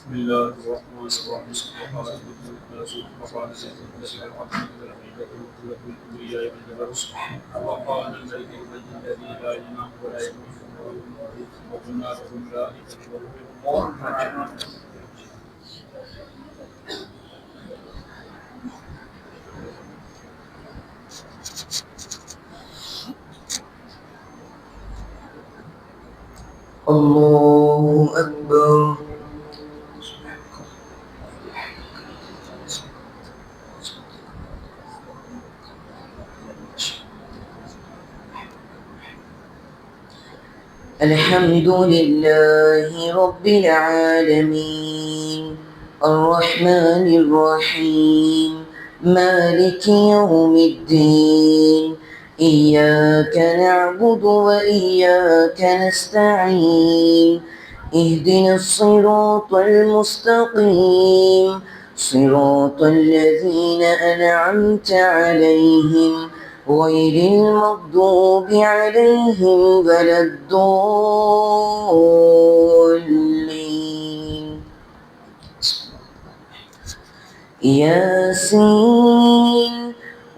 بسم الله الرحمن الرحيم صلى الله على سيدنا رسول الله وعلى سيدنا الأنبياء والرسل وقال الملك المجيد الذي لا إله ولا يموت وقلنا لهم لا إله إلا الله الله أكبر. الحمد لله رب العالمين الرحمن الرحيم مالك يوم الدين إياك نعبد وإياك نستعين اهدنا الصراط المستقيم صراط الذين أنعمت عليهم غير المغضوب عليهم ولا الضالين. ياسين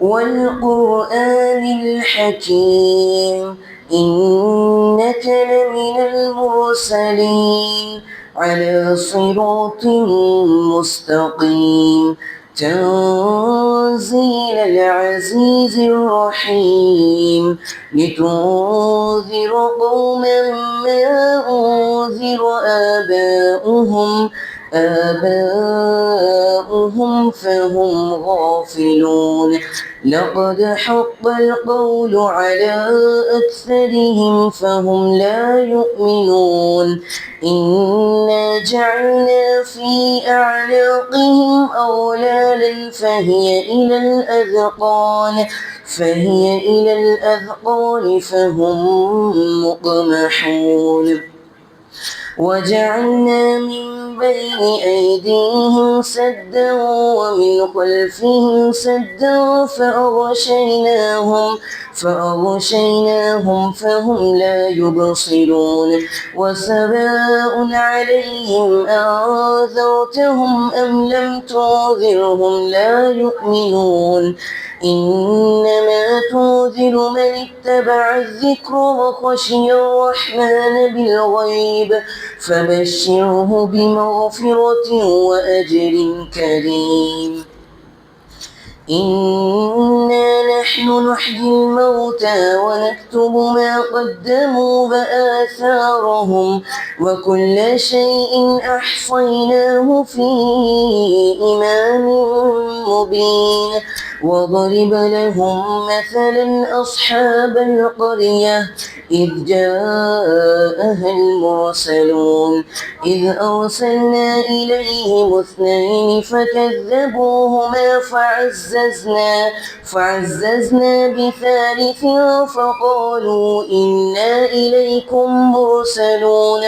والقرآن الحكيم إنك لمن المرسلين على صراط مستقيم تنزيل العزيز الرحيم لتنذر قوما ما أنذر آباؤهم فهم غافلون لقد حق القول على أكثرهم فهم لا يؤمنون إنا جعلنا في أعناقهم أغلالا فهي إلى الأذقان فهم مقمحون وجعلنا من بين أيديهم سدا ومن خلفهم سدا فأغشيناهم فهم لا يبصرون وسواء عليهم أنذرتهم أم لم تنذرهم لا يؤمنون إنما تنذر من اتبع الذكر وخشي الرحمن بالغيب فبشره بمغفرة وأجر كريم. إنا نحن نحيي الموتى ونكتب ما قدموا وآثارهم وكل شيء أحصيناه في إمام مبين واضرب لهم مثلا أصحاب القرية إذ جاءها المرسلون إذ أرسلنا إليهم 2 فكذبوهما فعززنا بثالث فقالوا إنا إليكم مرسلون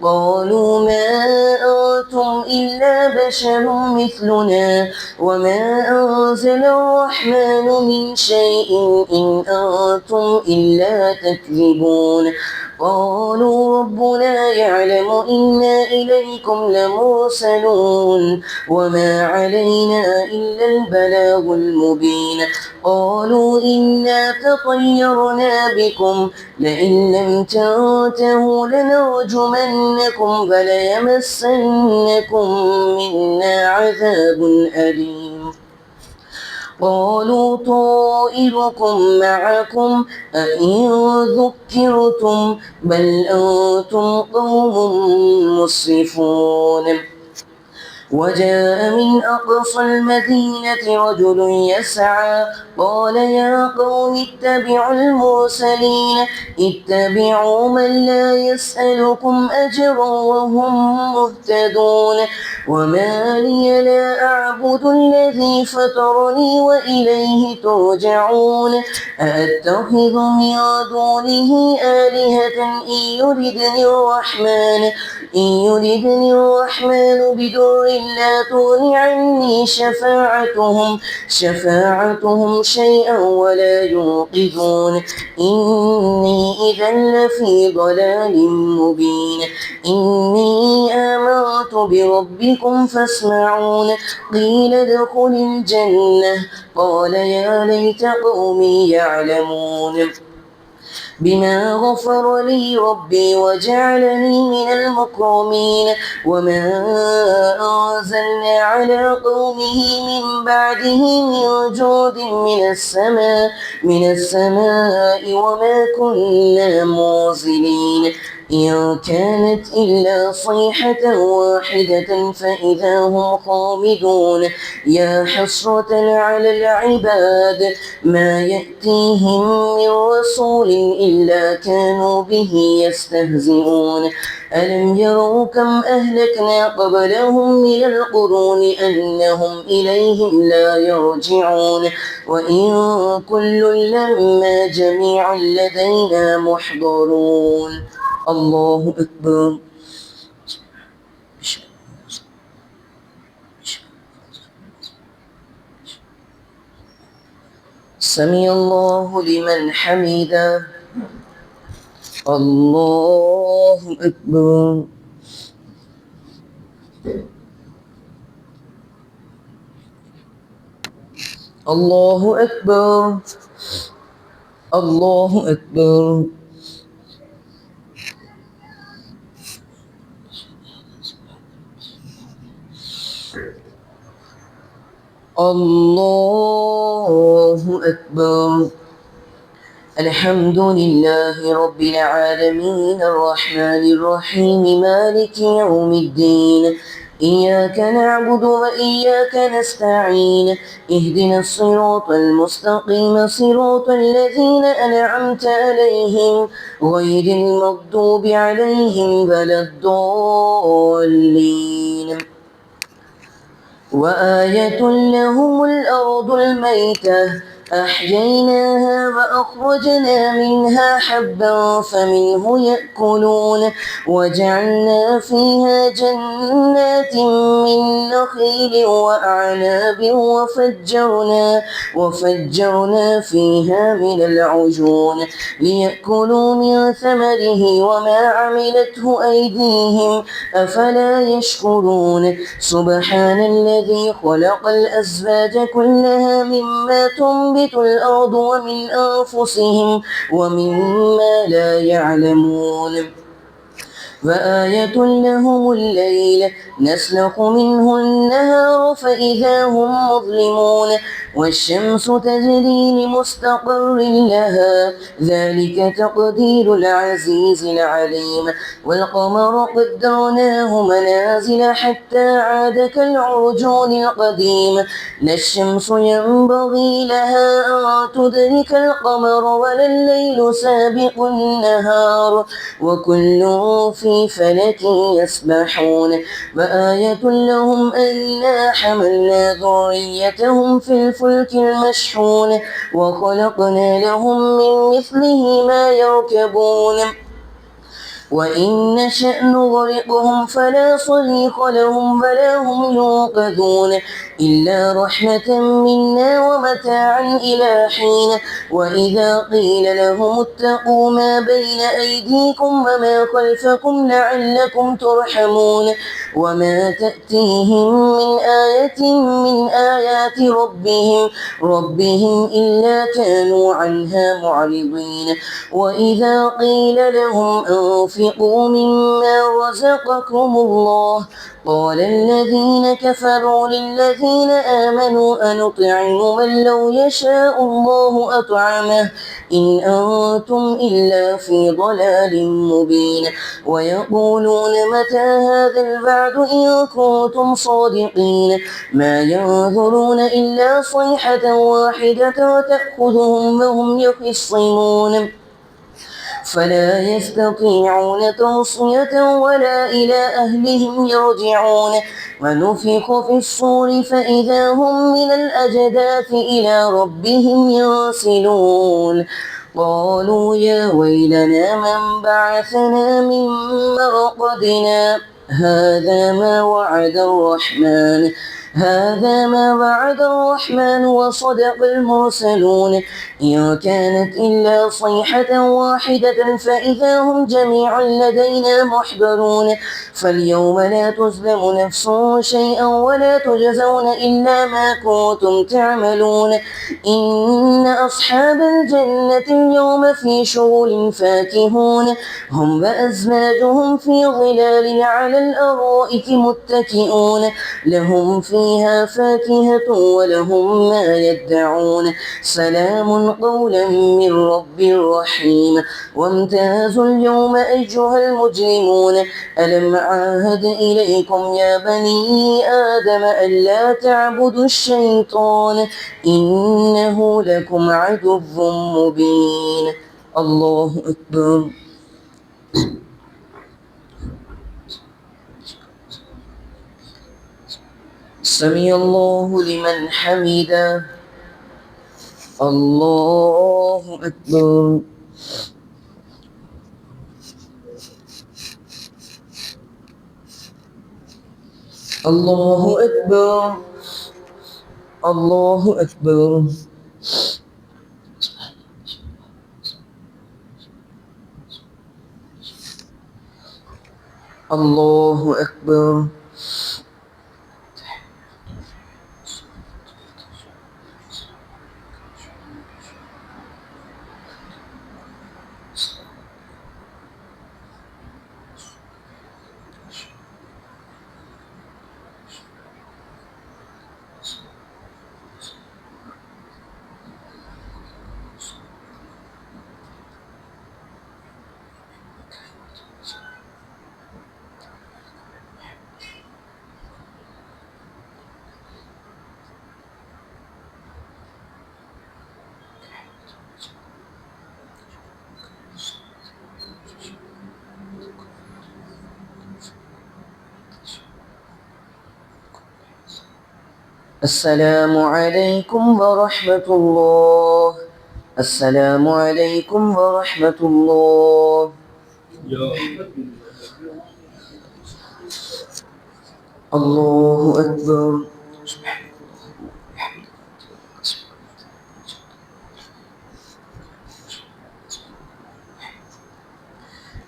قالوا ما أنتم إلا بشر مثلنا وما أنزل الرحمن من شيء إن أنتم إلا تكذبون قالوا ربنا يعلم إنا إليكم لمرسلون وما علينا إلا البلاغ المبين قالوا إنا تطيرنا بكم لئن لم تنتهوا لنرجمنكم فليمسنكم منا عذاب أليم قالوا طائركم معكم أئن ذكرتم بل أنتم قوم مسرفون وجاء من أقصى المدينة رجل يسعى قال يا قوم اتبعوا المرسلين اتبعوا من لا يسألكم أجرا وهم مهتدون وما لي لا أعبد الذي فطرني وإليه ترجعون أأتخذ من دونه آلهة إن يردني الرحمن بدر لا تغن عني شفاعتهم شيئا ولا ينقذون إني إذا لفي ضلال مبين إني آمنت بربكم فاسمعون قيل ادخل الجنة قال يا ليت قومي يعلمون بما غفر لي ربي وجعلني من المكرمين وما أنزلنا على قومه من بعده من جود من السماء وما كنا منزلين إن كانت إلا صيحة واحدة فإذا هم خامدون يا حسرة على العباد ما يأتيهم من رسول إلا كانوا به يستهزئون ألم يروا كم أهلكنا قبلهم من القرون أنهم إليهم لا يرجعون وإن كل لما جميع لدينا محضرون الله أكبر سمع الله لمن حمده الله أكبر الله أكبر الله أكبر الله أكبر الحمد لله رب العالمين الرحمن الرحيم مالك يوم الدين إياك نعبد وإياك نستعين اهدنا الصراط المستقيم صراط الذين أنعمت عليهم غير المغضوب عليهم ولا الضالين وآية لهم الأرض الميتة أحييناها وأخرجنا منها حبا فمنه يأكلون وجعلنا فيها جنات من نخيل وأعناب وفجرنا فيها من العجون ليأكلوا من ثمره وما عملته أيديهم أفلا يشكرون سبحان الذي خلق الأزواج كلها مما تنبت الأرض ومن أنفسهم ومما لا يعلمون وآية لهم الليل نسلخ منه النهار فإذا هم مظلمون والشمس تجري لمستقر لها ذلك تقدير العزيز العليم والقمر قدرناه منازل حتى عاد كالعرجون القديم لا الشمس ينبغي لها أن تدرك القمر ولا الليل سابق النهار وكل في فلك يسبحون وآية لهم أنا حملنا ذريتهم في الفلك المشحون وخلقنا لهم من مثله ما يركبون وإن نشأ نغرقهم فلا صريخ لهم ولا هم ينقذون إلا رحمة منا ومتاعا إلى حين. وإذا قيل لهم اتقوا ما بين أيديكم وما خلفكم لعلكم ترحمون وما تأتيهم من آية من آيات ربهم إلا كانوا عنها معرضين. وإذا قيل لهم أنفقوا مما رزقكم الله قال الذين كفروا للذين آمنوا أنطعم من لو يشاء الله أطعمه إن أنتم إلا في ضلال مبين. ويقولون متى هذا الوعد إن كنتم صادقين ما ينظرون إلا صيحة واحدة وتأخذهم وهم يخصمون فلا يستطيعون توصية ولا إلى أهلهم يرجعون. ونفخ في الصور فإذا هم من الأجداث إلى ربهم ينسلون قالوا يا ويلنا من بعثنا من مرقدنا هذا ما وعد الرحمن وصدق المرسلون إن كانت إلا صيحة واحدة فإذا هم جميع لدينا محضرون. فاليوم لا تظلم نفس شيئا ولا تجزون إلا ما كنتم تعملون. إن أصحاب الجنة اليوم في شغل فاكهون هم وأزواجهم في ظلال على الأرائك متكئون لهم فيها فاكهة ولهم ما يدعون سلام قولا من رب رحيم. وامتازوا اليوم أيها المجرمون ألم عاهد إليكم يا بني آدم ألا تعبدوا الشيطان إنه لكم عدو مبين. الله أكبر. سمع الله لمن حمده. الله أكبر. الله أكبر. الله أكبر. الله أكبر. السلام عليكم ورحمة الله. السلام عليكم ورحمة الله. الله أكبر.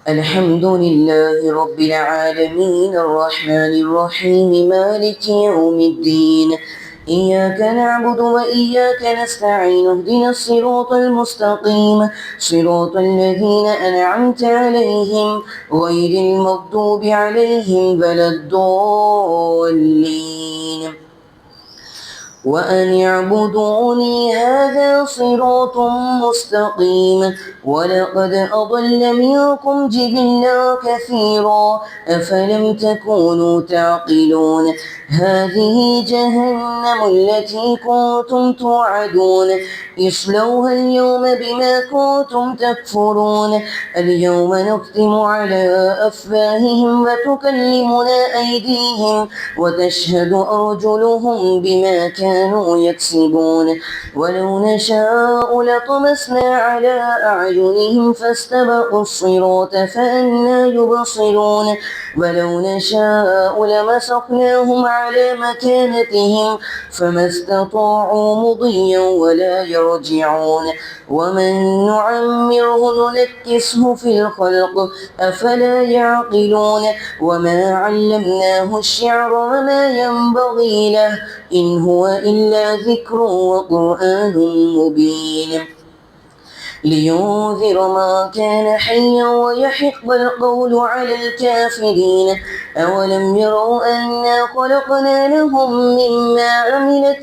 الحمد لله رب العالمين الرحمن الرحيم مالك يوم الدين إياك نعبد وإياك نستعين اهدنا الصراط المستقيم صراط الذين أنعمت عليهم غير المغضوب عليهم ولا الضالين. وأن اعبدوني هذا صراط مستقيم. ولقد أضل منكم جبلا كثيرا أفلم تكونوا تعقلون. هذه جهنم التي كنتم توعدون اصلوها اليوم بما كنتم تكفرون. اليوم نختم على أفواههم وتكلمنا أيديهم وتشهد أرجلهم بما كانوا كانوا يكسبون ولو نشاء لطمسنا على أعينهم فاستبقوا الصراط فأنى يبصرون ولو نشاء لمسخناهم على مكانتهم فما استطاعوا مضيا ولا يرجعون ومن نعمره ننكسه في الخلق أفلا يعقلون وما علمناه الشعر وما ينبغي له إن هو إلا ذكر وقرآن مبين لينذر من كان حيا ويحق القول على الكافرين أولم يروا أنا خلقنا لهم مما عملت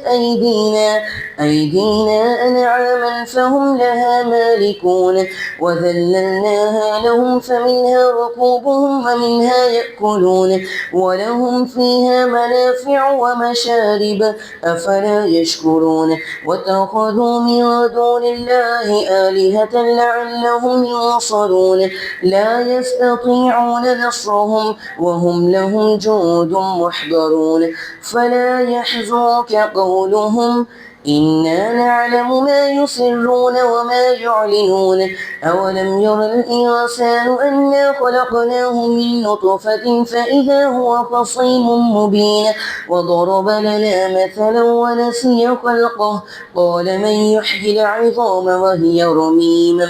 أيدينا أنعاما فهم لها مالكون وذللناها لهم فمنها ركوبهم ومنها يأكلون ولهم فيها منافع ومشارب أفلا يشكرون واتخذوا من دون الله آلهة لعلهم ينصرون لا يستطيعون نصرهم وهم لهم جند محضرون فلا يحزنك قولهم إنا نعلم ما يسرون وما يعلنون أولم ير الإنسان أنا خلقناه من نطفة فإذا هو خصيم مبين وضرب لنا مثلا ونسي خلقه قال من يحيي العظام وهي رميم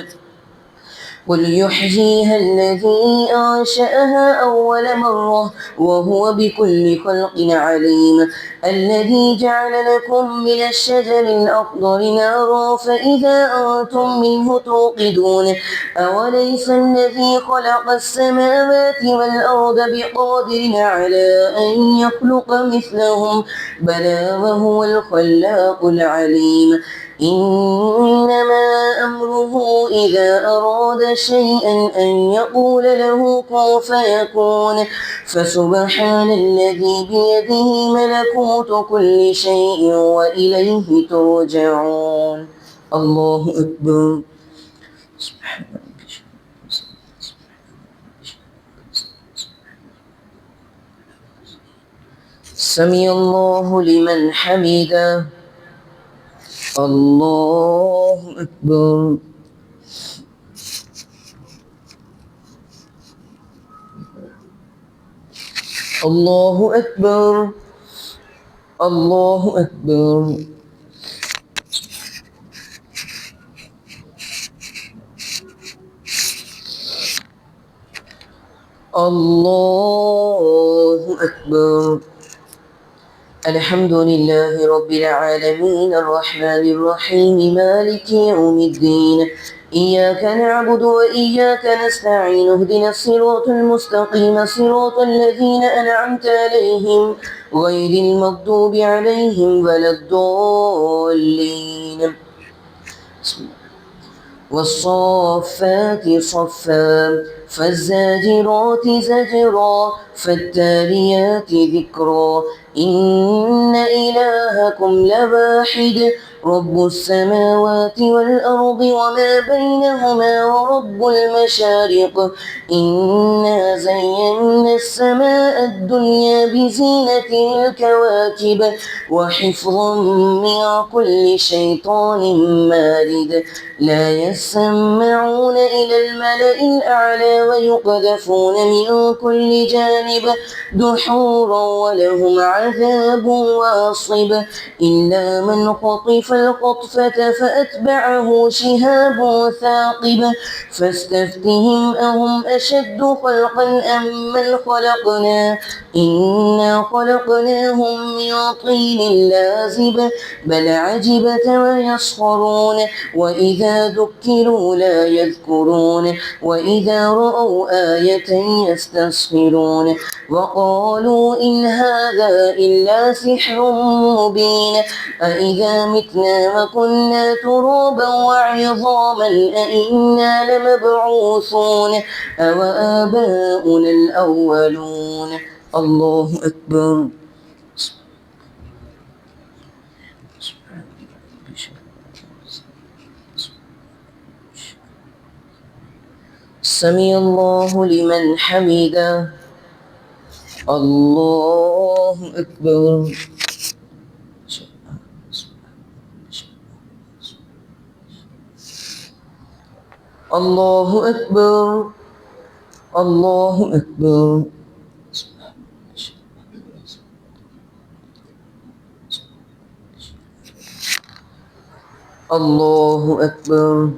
قل يحييها الذي أنشأها أول مرة وهو بكل خلق عليم الذي جعل لكم من الشجر الأخضر نارا فإذا أنتم منه توقدون أوليس الذي خلق السماوات والأرض بقادر على أن يخلق مثلهم بلى وهو الخلاق العليم إنما أمره إذا أراد شيئا أن يقول له كن فيكون فسبحان الذي بيده ملكوت كل شيء وإليه ترجعون الله أكبر سمع الله لمن حمده الله أكبر الله أكبر الله أكبر الله أكبر الحمد لله رب العالمين الرحمن الرحيم مالك يوم الدين إياك نعبد وإياك نستعين اهدنا الصراط المستقيم صراط الذين أنعمت عليهم غير المغضوب عليهم ولا الضالين والصافات صفا فالزاجرات زجرا فالتاليات ذكرا إن إلهكم لواحد رب السماوات والأرض وما بينهما ورب المشارق إنا زينا السماء الدنيا بزينة الكواكب وحفظا من كل شيطان مارد لا يسمعون إلى الملأ الأعلى ويقذفون من كل جانب دحورا ولهم عذاب واصب إلا من خطف الخطفة فأتبعه شهاب ثاقب فاستفتهم أهم أشد خلقا أم من خلقنا إنا خلقناهم من طين لازب بل عجبت ويسخرون وإذا ذكروا لا يذكرون وإذا رأوا آية يستسخرون وقالوا إن هذا إلا سحر مبين أإذا متنا وكنا ترابا وعظاما أإنا لمبعوثون أو آباؤنا الأولون الله أكبر سمع الله لمن حمده الله أكبر الله أكبر الله أكبر. الله أكبر.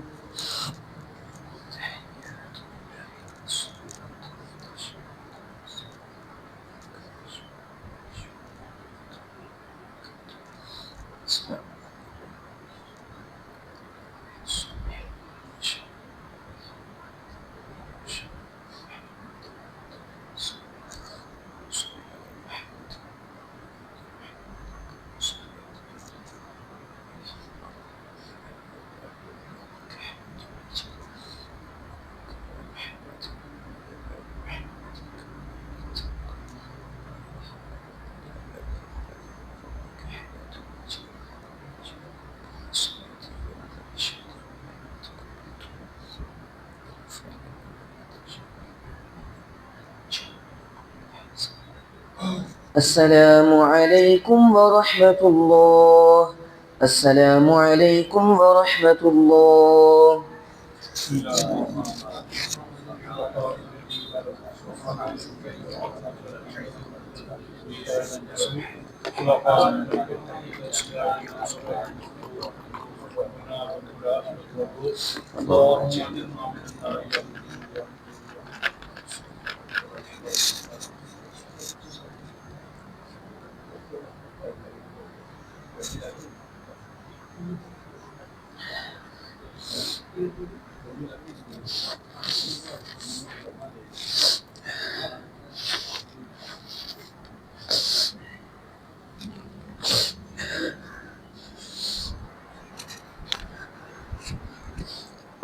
السلام عليكم ورحمة الله. السلام عليكم ورحمة الله. بسم الله الرحمن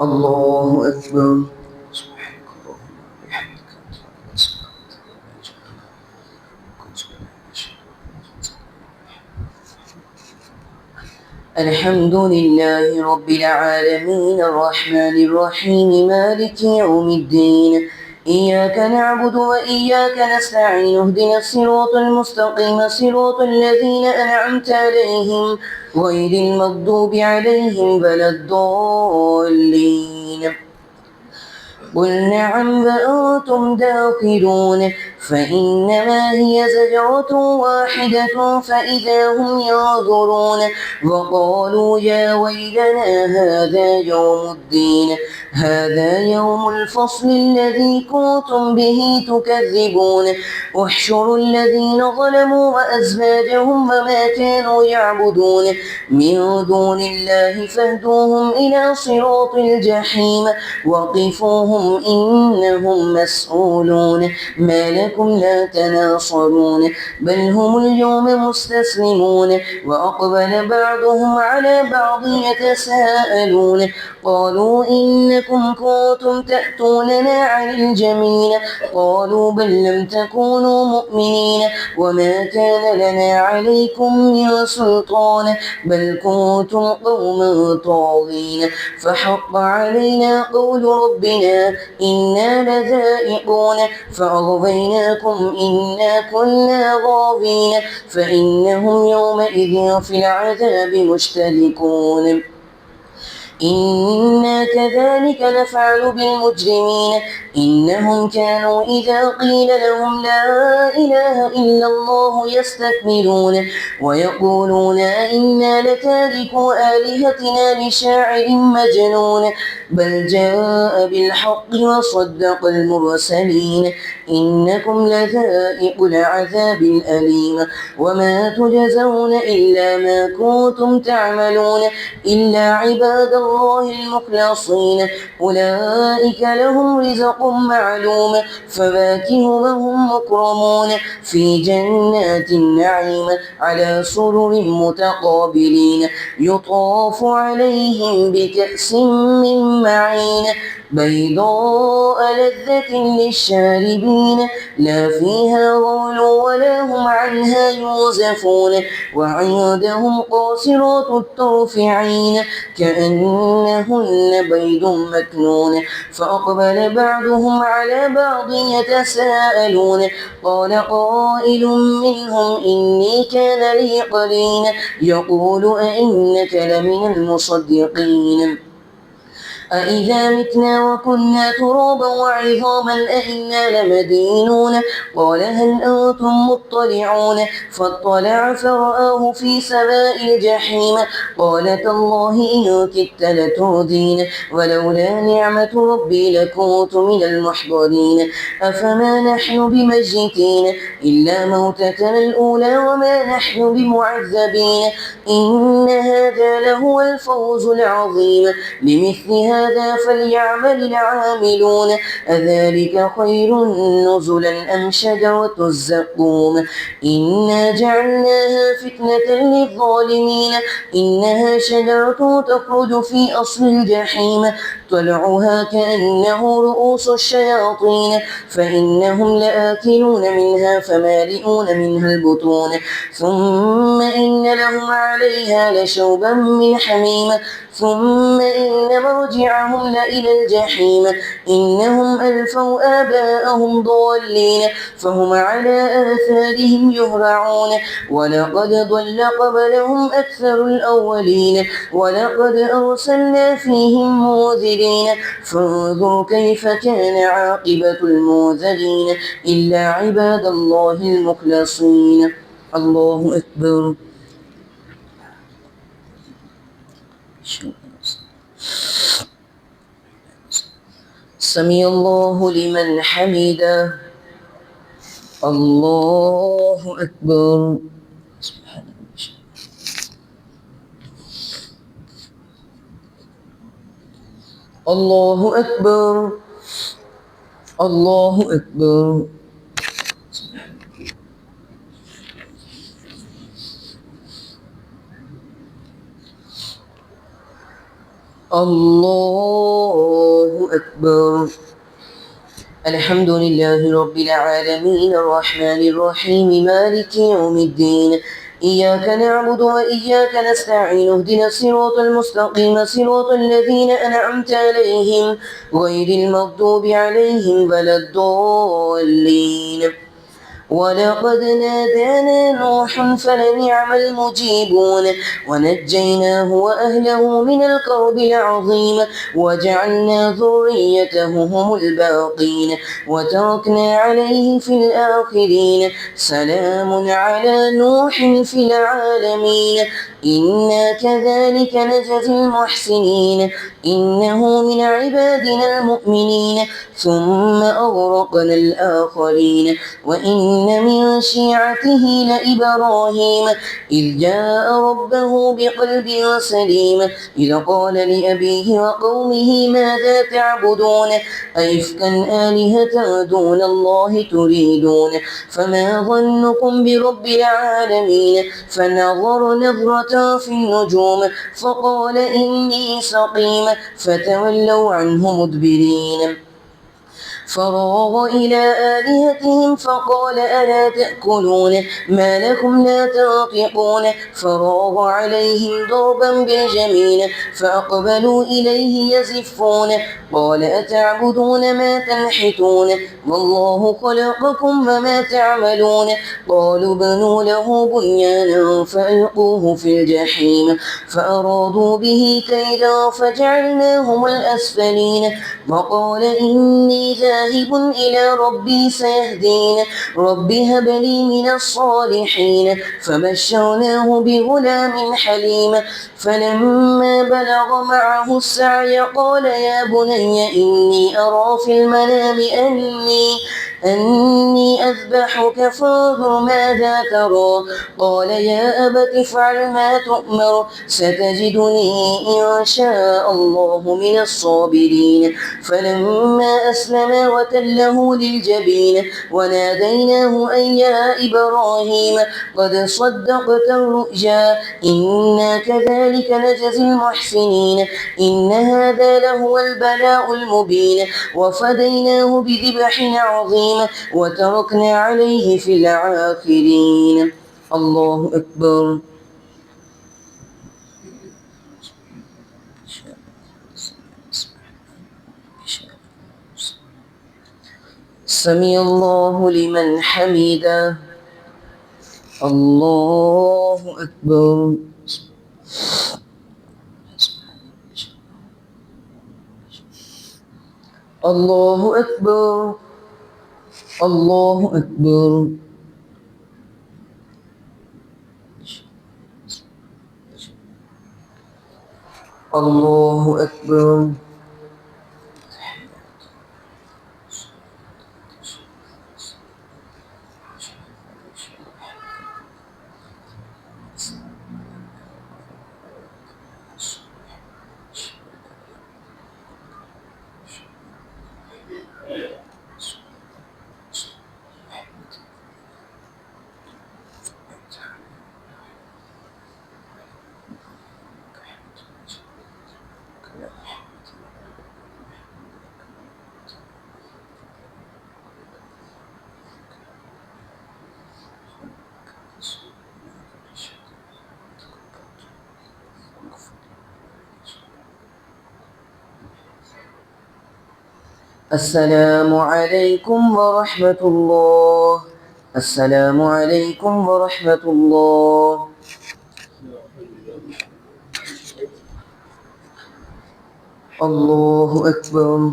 الله أكبر. الحمد لله رب العالمين الرحمن الرحيم مالك يوم الدين إياك نعبد وإياك نستعين اهدنا الصراط المستقيم صراط الذين أنعمت عليهم غير المغضوب عليهم ولا الضالين. قل نعم وأنتم داخلون فإنما هي زجرة واحدة فإذا هم ينظرون وقالوا يا ويلنا هذا يوم الدين هذا يوم الفصل الذي كنتم به تكذبون احشروا الذين ظلموا وأزواجهم وما كانوا يعبدون من دون الله فاهدوهم إلى صراط الجحيم وقفوهم إنهم مسؤولون ما لكم لا تناصرون بل هم اليوم مستسلمون وأقبل بعضهم على بعض يتساءلون قالوا إنكم كنتم تأتوننا عن الجميل قالوا بل لم تكونوا مؤمنين وما كان لنا عليكم من سلطان بل كنتم قوما طاغين فحق علينا قول ربنا إنا لذائقون فأغويناكم إنا كنا غاوين فإنهم يومئذ في العذاب مشتركون إنا كذلك نفعل بالمجرمين إنهم كانوا إذا قيل لهم لا إله إلا الله يستكبرون ويقولون إنا لتاركو آلهتنا لشاعر مجنون بل جاء بالحق وصدق المرسلين إنكم لذائق العذاب الأليم وما تجزون إلا ما كنتم تعملون إلا عباد الله المخلصين أولئك لهم رزق معلوم فواكه وهم مكرمون في جنات النعيم على سرر متقابلين يطاف عليهم بكأس من معين بيضاء لذة للشاربين لا فيها غول ولا هم عنها يوزفون وعندهم قاصرات الطرف عين كأنهن بيض مكنون فأقبل بعضهم على بعض يتساءلون قال قائل منهم إني كان لي قرين يقول أئنك لمن المصدقين أإذا متنا وكنا ترابا وعظاما أإنا لمدينون قال هل أنتم مطلعون فاطلع فرآه في سواء الجحيم قال تالله إن كدت لتردين ولولا نعمة ربي لكنت من المحضرين أفما نحن بميتين إلا موتتنا الأولى وما نحن بمعذبين إن هذا لهو الفوز العظيم لمثل هذا فليعمل العاملون أذلك خير نزلا أم شجرة الزقوم إنا جعلناها فتنة للظالمين إنها شجرة تخرج في أصل الجحيم طلعها كأنه رؤوس الشياطين فإنهم لآكلون منها فمالئون منها البطون ثم إن لهم عليها لشوبا من حميم ثم إن مرجعهم لإلى الجحيم إنهم ألفوا آباءهم ضالين فهم على آثارهم يهرعون ولقد ضل قبلهم أكثر الأولين ولقد أرسلنا فيهم منذرين فانظر كيف كان عاقبة المنذرين إلا عباد الله المخلصين. الله أكبر. سمع الله لمن حمده. الله أكبر. الله أكبر. الله أكبر. الله أكبر. الحمد لله رب العالمين الرحمن الرحيم مالك يوم الدين إياك نعبد وإياك نستعين اهدنا الصراط المستقيم صراط الذين أنعمت عليهم غير المغضوب عليهم ولا الضالين. ولقد نادانا نوح فلنعم المجيبون ونجيناه وأهله من الكرب العظيم وجعلنا ذريته هم الباقين وتركنا عليه في الآخرين سلام على نوح في العالمين إنا كذلك نجزي المحسنين إنه من عبادنا المؤمنين ثم أغرقنا الآخرين وإن من شيعته لإبراهيم إذ جاء ربه بقلب سليم إذ قال لأبيه وقومه ماذا تعبدون أئفكا آلهة دون الله تريدون فما ظنكم برب العالمين فنظر نظرة في النجوم فقال إني سقيم فتولوا عنه مدبرين فراغ إلى آلهتهم فقال ألا تأكلون ما لكم لا تنطقون فراغ عليهم ضربا بالجميل فأقبلوا إليه يزفون قال أتعبدون ما تنحتون والله خلقكم وما تعملون قالوا بنوا له بنيانا فألقوه في الجحيم فأرادوا به كيدا فجعلناهم الأسفلين وقال إني ذاهب إلى ربي سيهدين رب هب لي من الصالحين فبشرناه بغلام حليم فلما بلغ معه السعي قال يا بني إني أرى في المنام أني أذبحك فانظر ماذا ترى قال يا أبت افعل ما تؤمر ستجدني إن شاء الله من الصابرين فلما أسلما وتله للجبين وناديناه أن يا إبراهيم قد صدقت الرؤيا إنا كذلك نجزي المحسنين إن هذا لهو البلاء المبين وفديناه بذبح عظيم وتركنا عليه في الآخرين. الله أكبر. سمع الله لمن حمده. الله أكبر. الله أكبر. الله أكبر. الله أكبر. السلام عليكم ورحمة الله. السلام عليكم ورحمة الله. الله أكبر.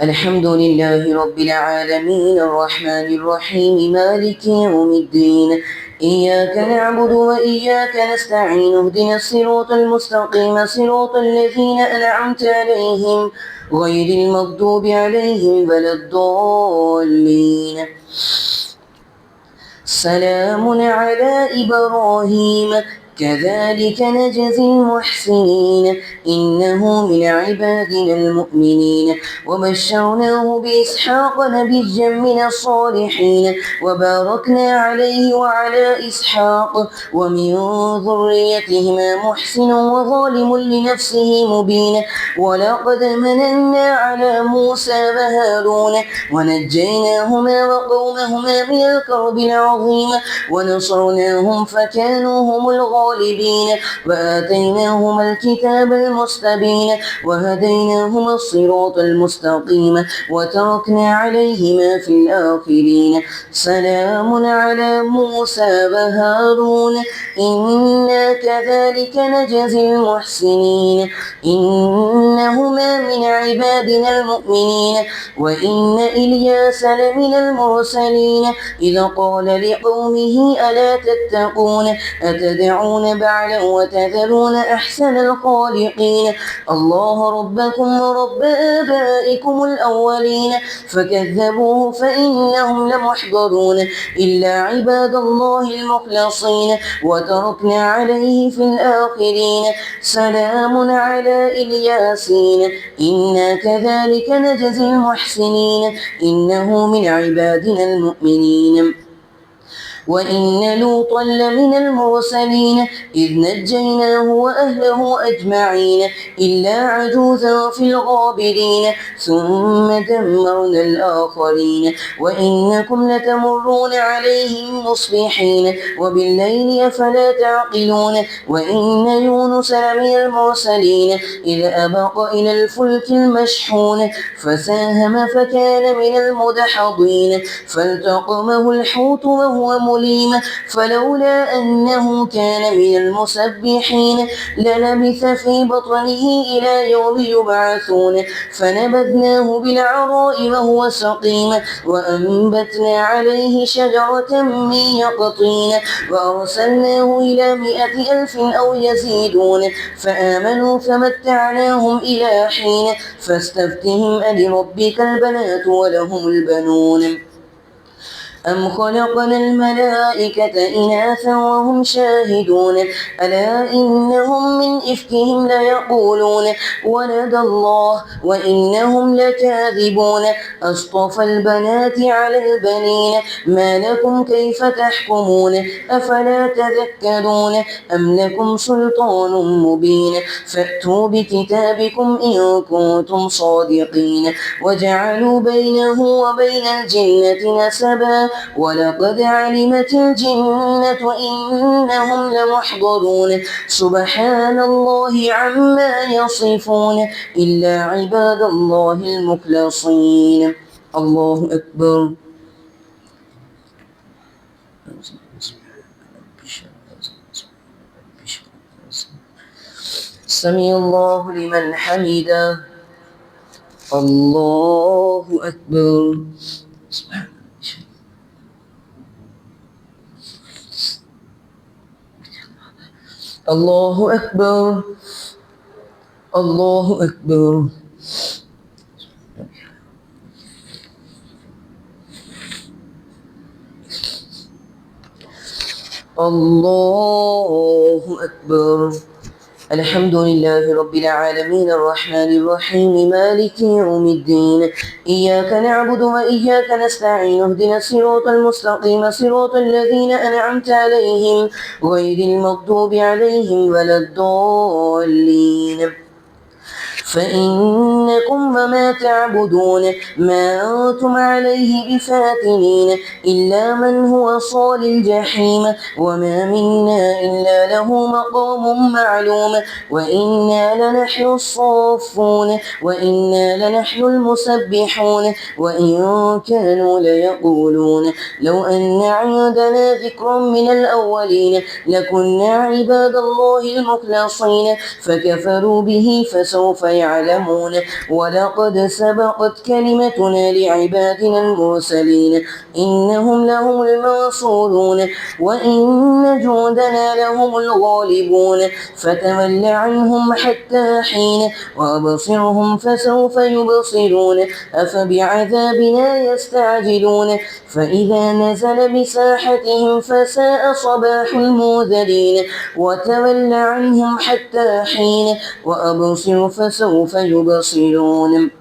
الحمد لله رب العالمين الرحمن الرحيم مالك يوم الدين إياك نعبد وإياك نستعين اهدنا الصراط المستقيم صراط الذين أنعمت عليهم غير المغضوب عليهم ولا الضالين. سلام على إبراهيم كذلك نجزي المحسنين إنه من عبادنا المؤمنين وبشرناه بإسحاق نبيا من الصالحين وباركنا عليه وعلى إسحاق ومن ذريتهما محسن وظالم لنفسه مبين ولقد مننا على موسى وهارون ونجيناهما وقومهما من الكرب العظيم ونصرناهم فكانوا هم الغالبين وآتيناهما الكتاب المستبين وهديناهما الصراط المستقيم وتركنا عليهما في الآخرين. سلام على موسى وهارون إنا كذلك نجزي المحسنين إنهما من عبادنا المؤمنين وإن إلياس لمن المرسلين إذ قال لقومه ألا تتقون أتدعون بعلا وتذرون أحسن الخالقين الله ربكم ورب آبائكم الأولين فكذبوه فإنهم لمحضرون إلا عباد الله المخلصين وتركنا عليه في الآخرين. سلام على الياسين إنا كذلك نجزي المحسنين إنه من عبادنا المؤمنين وإن لوطا لمن المرسلين إذ نجيناه وأهله أجمعين إلا عجوزا في الغابرين ثم دمرنا الآخرين وإنكم لتمرون عليهم مصبحين وبالليل أفلا تعقلون وإن يونس لمن المرسلين إذ أبق إلى الفلك المشحون فساهم فكان من المدحضين فالتقمه الحوت وهو مليم فلولا أنه كان من المسبحين للبث في بطنه إلى يوم يبعثون فنبذناه بالعراء وهو سقيم وأنبتنا عليه شجرة من يقطين وأرسلناه إلى 100,000 أو يزيدون فآمنوا فمتعناهم إلى حين فاستفتهم ألربك البنات ولهم البنون أم خلقنا الملائكة إناثا وهم شاهدون ألا إنهم من إفكهم ليقولون ولد الله وإنهم لكاذبون أصطفى البنات على البنين ما لكم كيف تحكمون أفلا تذكرون أم لكم سلطان مبين فأتوا بكتابكم إن كنتم صادقين وجعلوا بينه وبين الجنة نسبا ولقد علمت الجنة إنهم لمحضرون سبحان الله عما يصفون إلا عباد الله المخلصين. الله أكبر. سمع الله لمن حمده. الله أكبر. الله أكبر. الله أكبر. الله أكبر. الحمد لله رب العالمين الرحمن الرحيم مالك يوم الدين. إياك نعبد وإياك نستعين اهدنا الصراط المستقيم صراط الذين أنعمت عليهم غير المغضوب عليهم ولا الضالين. فإنكم وما تعبدون ما أنتم عليه بفاتنين إلا من هو صال الجحيم وما منا إلا له مقام معلوم وإنا لنحن الصافون وإنا لنحن المسبحون وإن كانوا ليقولون لو أن عندنا ذكر من الأولين لكنا عباد الله المخلصين فكفروا به فسوف يعلمون ولقد سبقت كلمتنا لعبادنا المرسلين إنهم لهم المنصورون وإن جندنا لهم الغالبون فتول عنهم حتى حين وأبصرهم فسوف يبصرون أفبعذابنا يستعجلون فإذا نزل بساحتهم فساء صباح المنذرين وتول عنهم حتى حين وأبصر فسوف يبصرون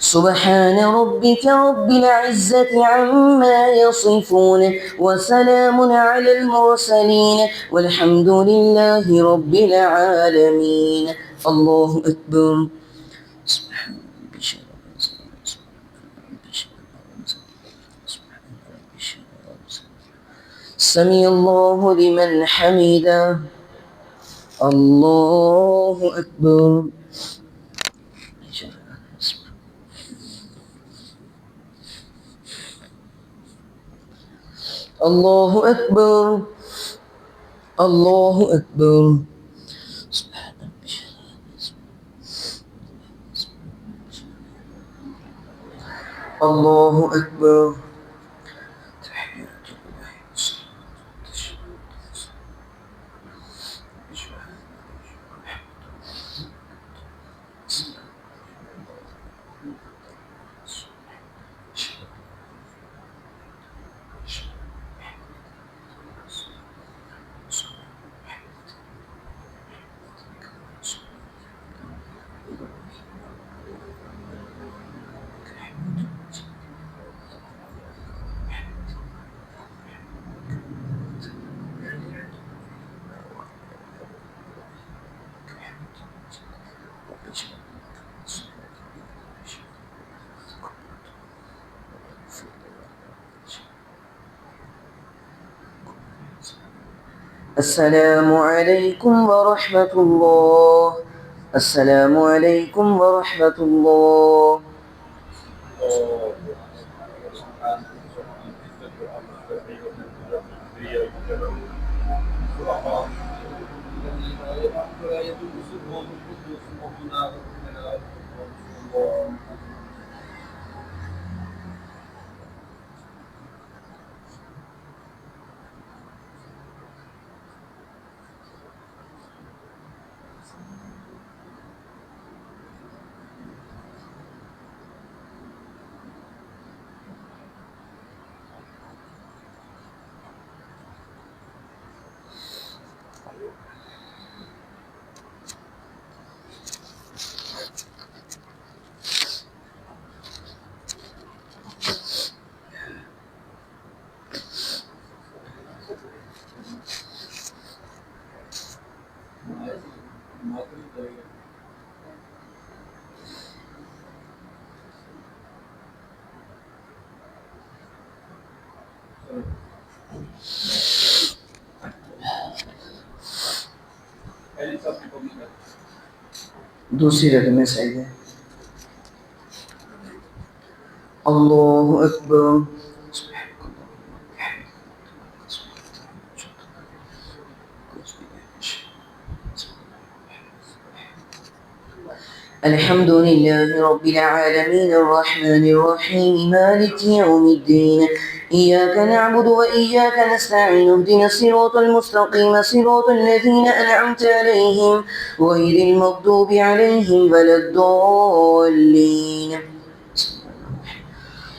سبحان ربك رب العزة عما يصفون وسلام على المرسلين والحمد لله رب العالمين. الله أكبر. سمع الله لمن حمده. الله أكبر. الله أكبر. الله أكبر. الله أكبر. السلام عليكم ورحمة الله. السلام عليكم ورحمة الله. दूसरी रकम में सही है. अल्लाहु अकबर. الحمد لله رب العالمين الرحمن الرحيم مالك يوم الدين إياك نعبد وإياك نستعين اهدنا الصراط المستقيم صراط الذين أنعمت عليهم غير المغضوب عليهم ولا الضالين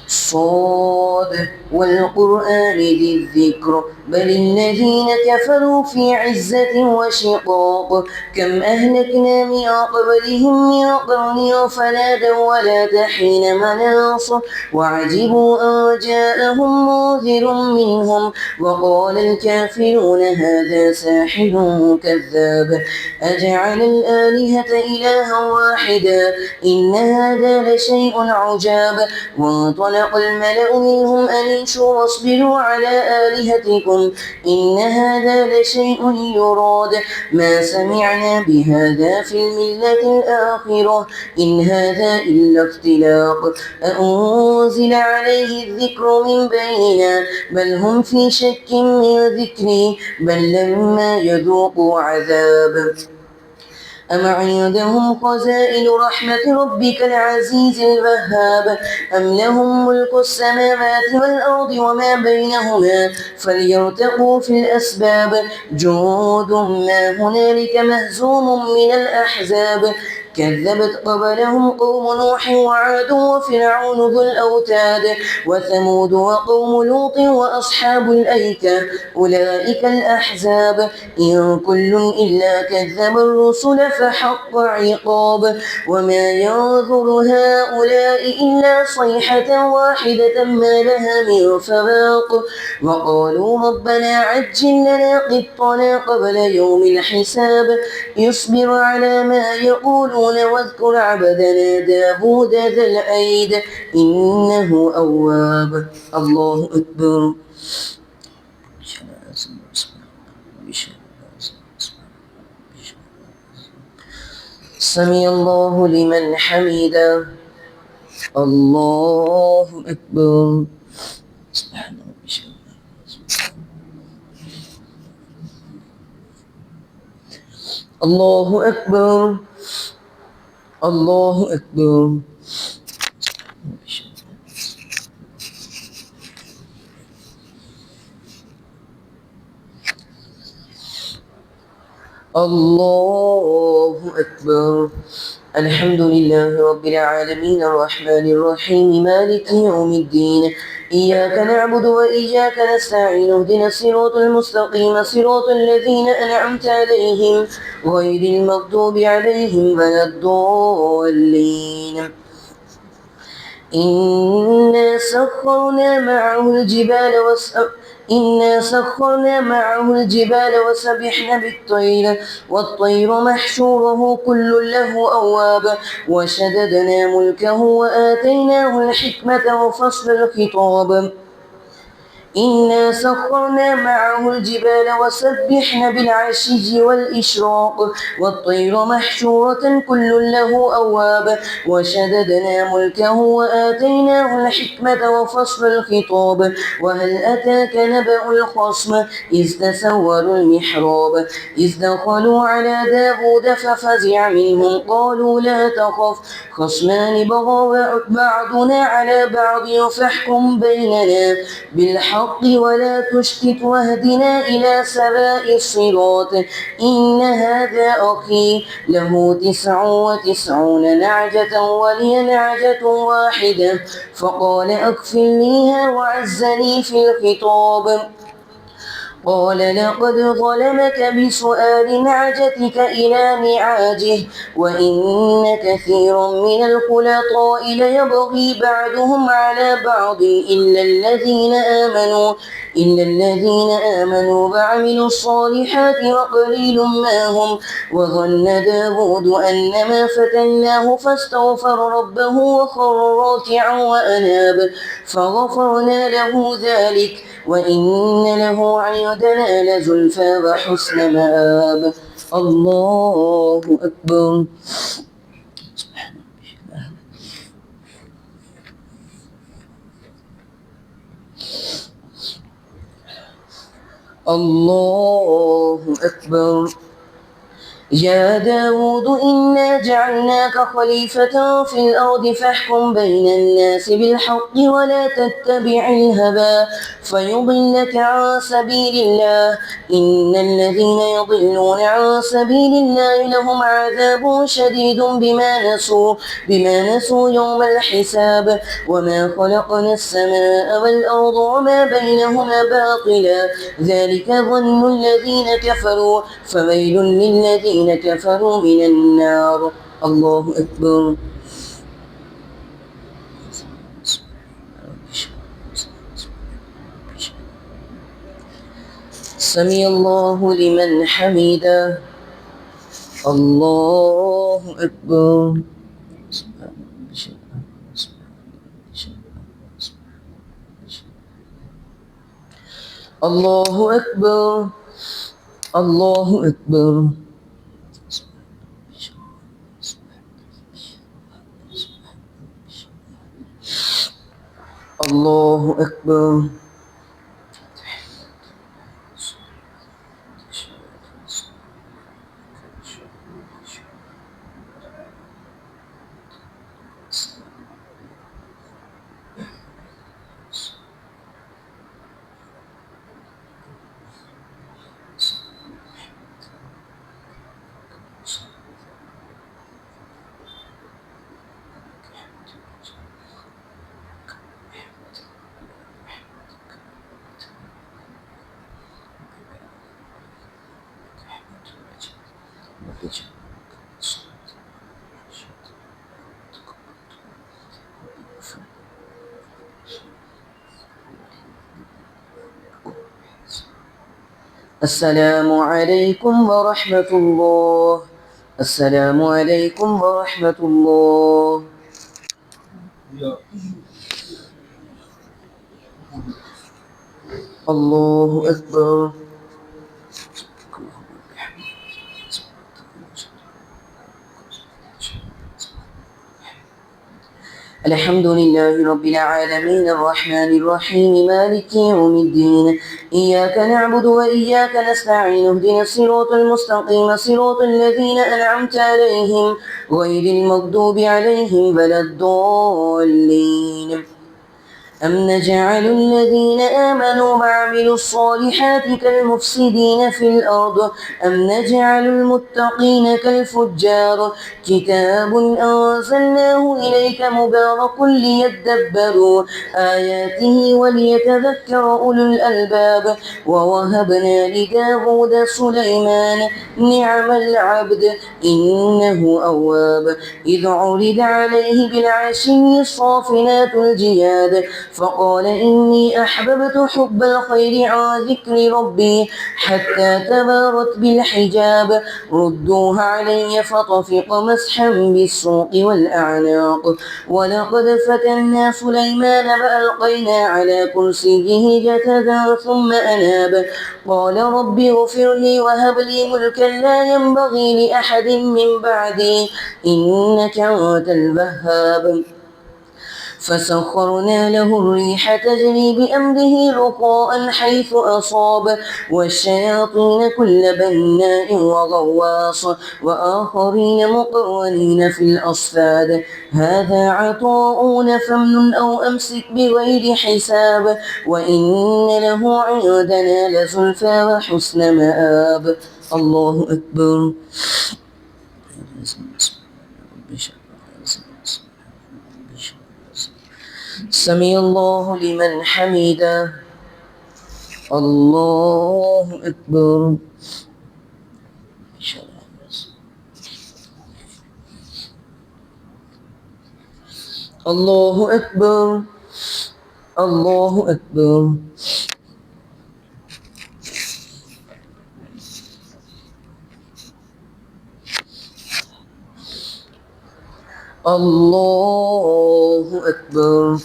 صاد والقرآن ذي الذكر بل الذين كفروا في عزة وشقاق كم أهلكنا من قبلهم من قرن فنادوا ولا حين مناص وعجبوا أن جاءهم منذر منهم وقال الكافرون هذا ساحر كذاب أجعل الآلهة إلها واحدا إن هذا لشيء عجاب وانطلق الملأ منهم أن امشوا واصبروا على آلهتكم إن هذا لشيء يراد ما سمعنا بهذا في الملة الآخرة إن هذا إلا اختلاق أأنزل عليه الذكر من بيننا بل هم في شك من ذكري بل لما يذوقوا عذاب أم عندهم خزائن رحمة ربك العزيز الوهاب أم لهم ملك السماوات والأرض وما بينهما فليرتقوا في الأسباب جند ما هنالك مهزوم من الأحزاب كذبت قبلهم قوم نوح وعاد وفرعون ذو الأوتاد وثمود وقوم لوط وأصحاب الأيكة أولئك الأحزاب إن كل إلا كذب الرسل فحق عقاب وما ينظر هؤلاء إلا صيحة واحدة ما لها من فواق وقالوا ربنا عجل لنا قطنا قبل يوم الحساب اصبر على ما يقولون واذكر عبدنا داود ذا الأيد إنه أواب الله أكبر سمع الله لمن حمده الله أكبر سبحان ربي الله أكبر الله أكبر الله أكبر الحمد لله رب العالمين الرحمن الرحيم مالك يوم الدين إياك نعبد وإياك نستعين اهدنا الصراط المستقيم صراط الذين أنعمت عليهم غير المغضوب عليهم ولا الضالين إنا سخرنا معه الجبال وسبحنا بالطير والطير محشوره كل له أواب وشددنا ملكه وآتيناه الحكمة وفصل الخطاب إنا سخرنا معه الجبال وسبحن بالعشي والإشراق والطير محشورة كل له أواب وشددنا ملكه وآتيناه الحكمة وفصل الخطاب وهل أتاك نبأ الخصم إذ تسوروا المحراب إذ دخلوا على داود ففزع منهم قالوا لا تخف خصمان بغى بعضنا على بعض فاحكم بيننا بالحق ولا تشتت واهدنا إلى سواء الصراط إن هذا أخي له 99 نعجة ولي نعجة واحدة فقال أكفلنيها وعزني في الخطاب قال لقد ظلمك بسؤال نعجتك إلى نعاجه وإن كثيرا من الخلطاء ليبغي بعضهم على بعض إلا الذين آمنوا وعملوا الصالحات وقليل ما هم وظن داود أنما فتناه فاستغفر ربه وخر راكعا وأناب فغفرنا له ذلك وإن له عندنا لزلفى وحسن مآب الله أكبر الله أكبر يا داود إنا جعلناك خليفة في الأرض فاحكم بين الناس بالحق ولا تتبع الهوى فيضلك عن سبيل الله إن الذين يضلون عن سبيل الله لهم عذاب شديد بما نسوا يوم الحساب وما خلقنا السماء والأرض وما بينهما باطلا ذلك ظن الذين كفروا فويل للذين كفروا من النار. الله أكبر. سمع الله لمن حمده. الله أكبر. الله أكبر. الله أكبر. الله أكبر. السلام عليكم ورحمة الله. السلام عليكم ورحمة الله. الله أكبر. الحمد لله رب العالمين الرحمن الرحيم مالك يوم الدين إياك نعبد وإياك نستعين اهدنا الصراط المستقيم صراط الذين أنعمت عليهم غير المغضوب عليهم ولا الضالين. أم نجعل الذين آمنوا وعملوا الصالحات كالمفسدين في الأرض أم نجعل المتقين كالفجار كتاب أنزلناه إليك مبارك ليدبروا آياته وليتذكر أولو الألباب ووهبنا لداود سليمان نعم العبد إنه أواب إذ عرض عليه بالعشي الصافنات الجياد فقال إني أحببت حب الخير عن ذكر ربي حتى تبارت بالحجاب ردوها علي فطفق مسحا بالسوق والأعناق ولقد فتنا سليمان وألقينا على كرسيه جسدا ثم أناب قال رب اغفر لي وهب لي ملكا لا ينبغي لأحد من بعدي إنك أنت الوهاب فسخرنا له الريح تجري بأمره رخاء حيث أصاب والشياطين كل بناء وغواص وآخرين مقرنين في الأصفاد هذا عطاؤنا فامنن أو أمسك بغير حساب وإن له عندنا لزلفى وحسن مآب. الله أكبر. سمع الله لمن حمده. الله أكبر. الله أكبر. الله أكبر. الله أكبر.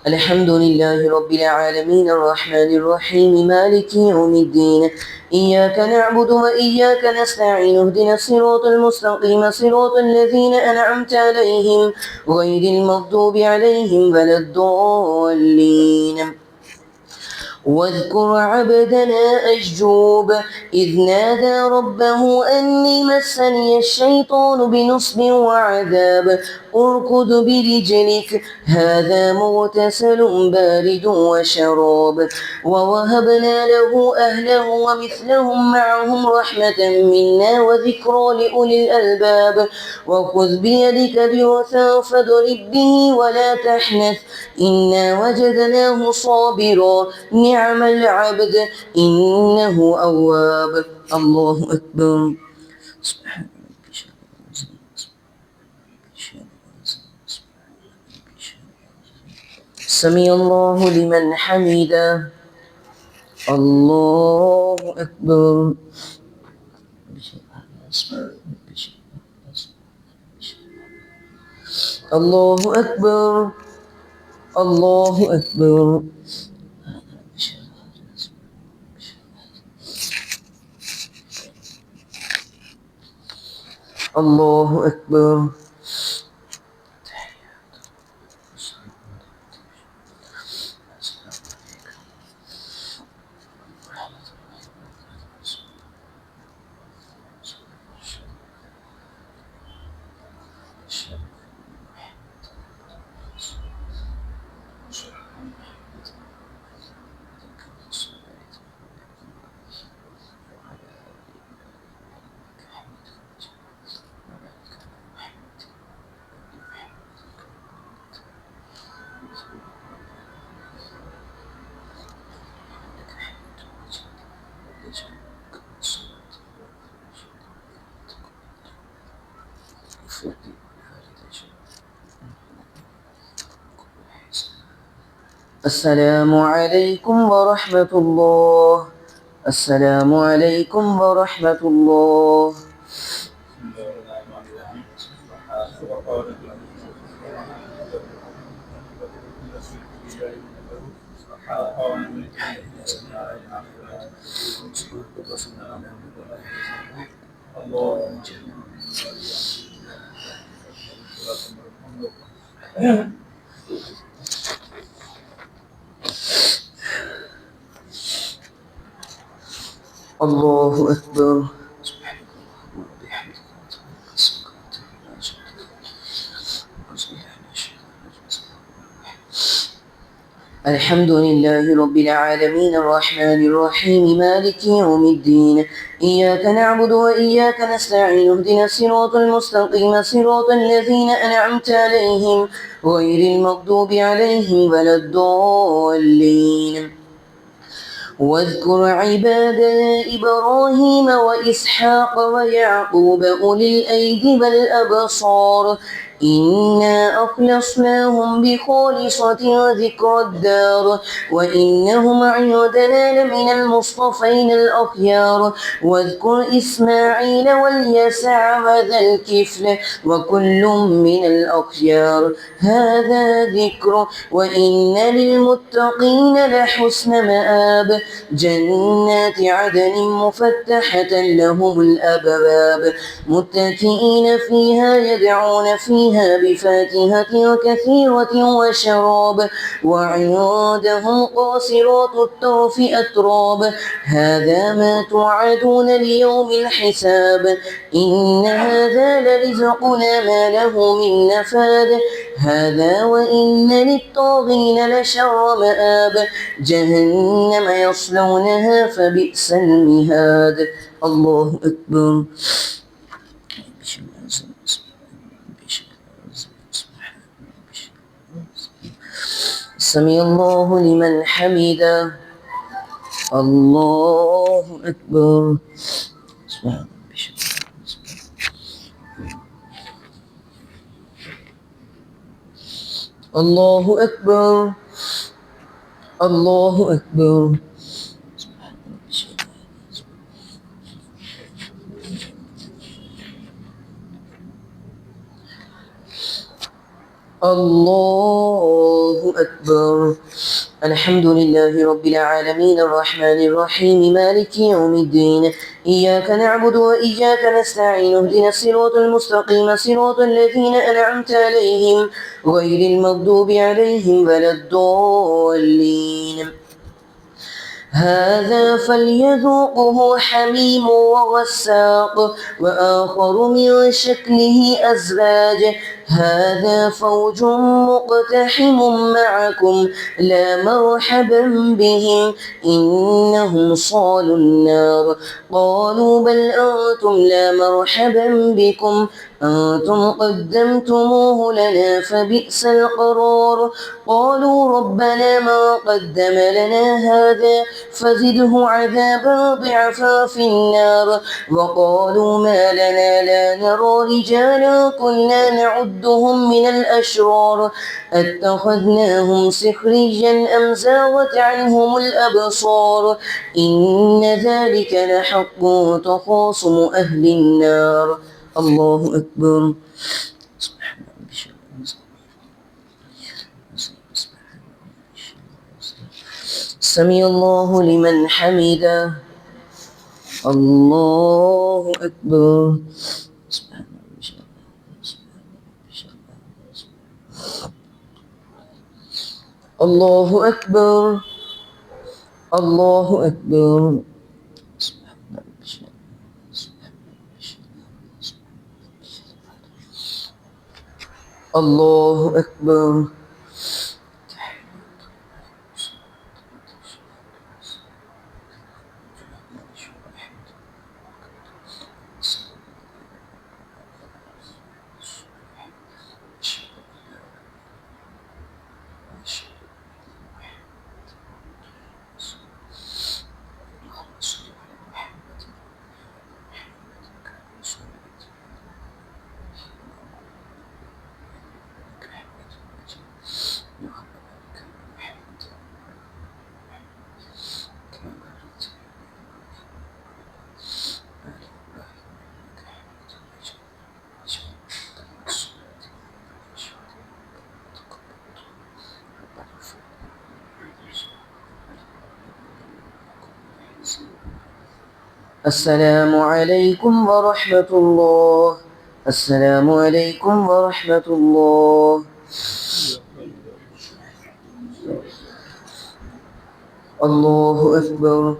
الحمد لله رب العالمين الرحمن الرحيم مالك يوم الدين إياك نعبد وإياك نستعين اهدنا الصراط المستقيم صراط الذين أنعمت عليهم غير المغضوب عليهم ولا الضالين. واذكر عبدنا أيوب إذ نادى ربه أني مسني الشيطان بنصب وعذاب اركض برجلك هذا مغتسل بارد وشراب ووهبنا له أهله ومثلهم معهم رحمة منا وذكرى لأولي الألباب وخذ بيدك ضغثا فاضرب به ولا تحنث إنا وجدناه صابرا نعم العبد إنه أواب. الله أكبر. سمع الله لمن حمده. الله أكبر. الله أكبر. الله أكبر. الله أكبر. السلام عليكم ورحمة الله. السلام عليكم ورحمة الله. الله أكبر. الحمد لله رب العالمين الرحمن الرحيم مالك يوم الدين إياك نعبد وإياك نستعين اهدنا الصراط المستقيم صراط الذين أنعمت عليهم غير المغضوب عليهم ولا الضالين. واذكر عبادنا إبراهيم وإسحاق ويعقوب أولي الأيدي والأبصار إنا أخلصناهم بخالصة ذكر الدار وإنهم عندنا لمن المصطفين الأخيار. واذكر إسماعيل واليسع وذا الكفل وكل من الأخيار هذا ذكر وإن للمتقين لحسن مآب جنات عدن مفتحة لهم الأبواب متكئين فيها يدعون فيها بفاكهة كثيرة وشراب وعندهم قاصرات الطرف أتراب هذا ما توعدون ليوم الحساب إن هذا لرزقنا ما له من نفاد هذا وإن للطاغين لشر مآب جهنم يصلونها فبئس المهاد. الله أكبر. سمع الله لمن حمده. الله أكبر. الله أكبر. الله أكبر. الله أكبر. الحمد لله رب العالمين الرحمن الرحيم مالك يوم الدين إياك نعبد وإياك نستعين اهدنا الصراط المستقيم صراط الذين أنعمت عليهم غير المغضوب عليهم ولا الضالين. هذا فليذوقه حميم وغساق وآخر من شكله أزواج هذا فوج مقتحم معكم لا مرحبا بهم إنهم صالوا النار قالوا بل أنتم لا مرحبا بكم أنتم قدمتموه لنا فبئس القرار قالوا ربنا ما قدم لنا هذا فزده عذابا ضعفا في النار وقالوا ما لنا لا نرى رجالا كنا نعدهم من الأشرار اتخذناهم سخريا أم زاغت عنهم الأبصار إن ذلك لحق تخاصم أهل النار الله أكبر سمع الله لمن حمده الله أكبر الله أكبر الله أكبر الله أكبر السلام عليكم ورحمة الله السلام عليكم ورحمة الله الله أكبر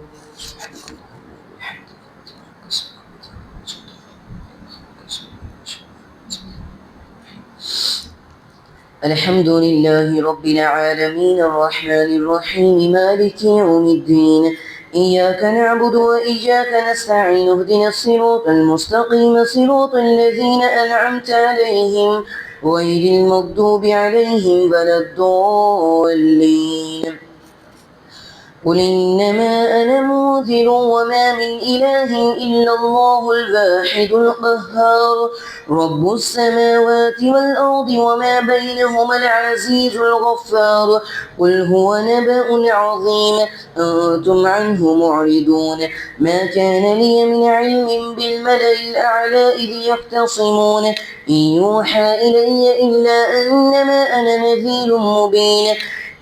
الحمد لله رب العالمين الرحمن الرحيم مالك يوم الدين إياك نعبد وإياك نستعين اهدنا الصراط المستقيم صراط الذين أنعمت عليهم غير المغضوب عليهم ولا الضالين قل إنما أنا منذر وما من إله إلا الله الواحد القهار رب السماوات والأرض وما بينهما العزيز الغفار قل هو نبأ عظيم أنتم عنه معرضون ما كان لي من علم بالملأ الأعلى إذ يختصمون إن يوحى إلي إلا أنما أنا نذير مبين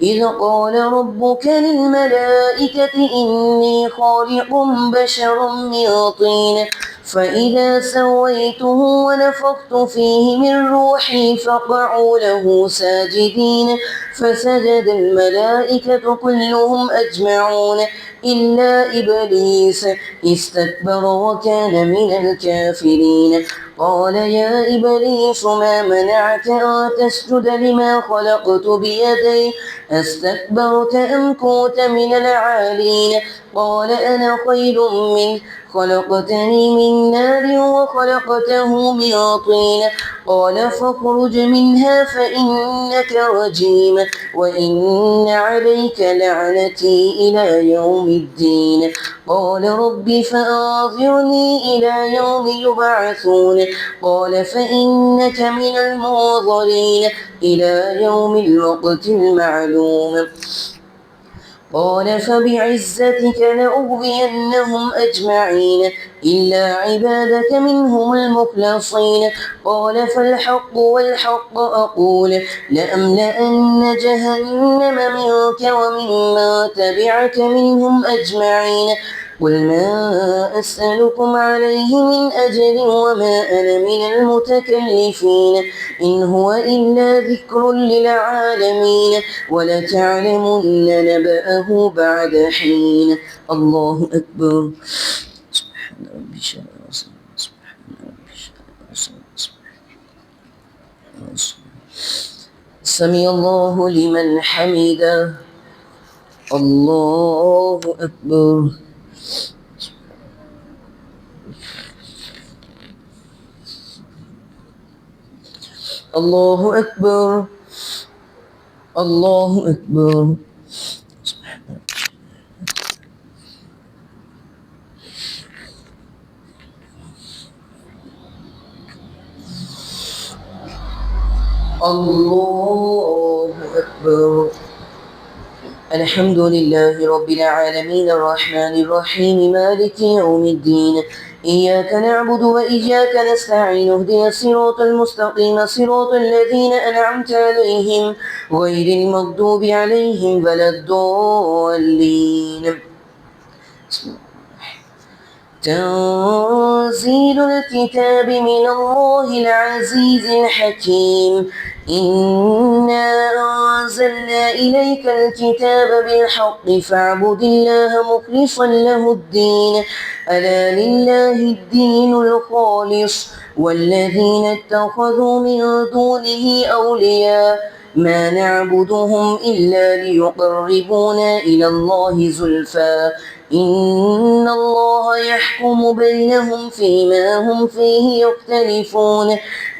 إذ قال ربك للملائكة إني خالق بشرا من طين فإذا سويته ونفخت فيه من روحي فقعوا له ساجدين فسجد الملائكة كلهم أجمعون إلا إبليس استكبر وكان من الكافرين قال يا إبليس ما منعك أن تسجد لما خلقت بيدي أستكبرت أم كنت من العالين قال أنا خير منه خلقتني من نار وخلقته من طين قال فاخرج منها فإنك رجيم وإن عليك لعنتي إلى يوم الدين قال رب فأنظرني إلى يوم يبعثون قال فإنك من المنظرين إلى يوم الوقت المعلوم قال فبعزتك لأغوينهم أجمعين إلا عبادك منهم المخلصين قال فالحق والحق أقول لأملأن جهنم منك وممن تبعك منهم أجمعين قل ما أسألكم عليه من أجر وما أنا من المتكلفين إن هو إلا ذكر للعالمين ولتعلمن نبأه بعد حين. الله أكبر. سبحان ربي سبحان ربي سمع الله لمن حمده. الله أكبر. الله أكبر. الله أكبر. الله أكبر. الحمد لله رب العالمين الرحمن الرحيم مالك يوم الدين إياك نعبد وإياك نستعين اهدنا الصراط المستقيم صراط الذين أنعمت عليهم غير المغضوب عليهم ولا الضالين. تنزيل الكتاب من الله العزيز الحكيم إنا أنزلنا إليك الكتاب بالحق فاعبد الله مخلصا له الدين ألا لله الدين الخالص والذين اتخذوا من دونه أولياء ما نعبدهم إلا ليقربونا إلى الله زلفى إن الله يحكم بينهم فيما هم فيه يختلفون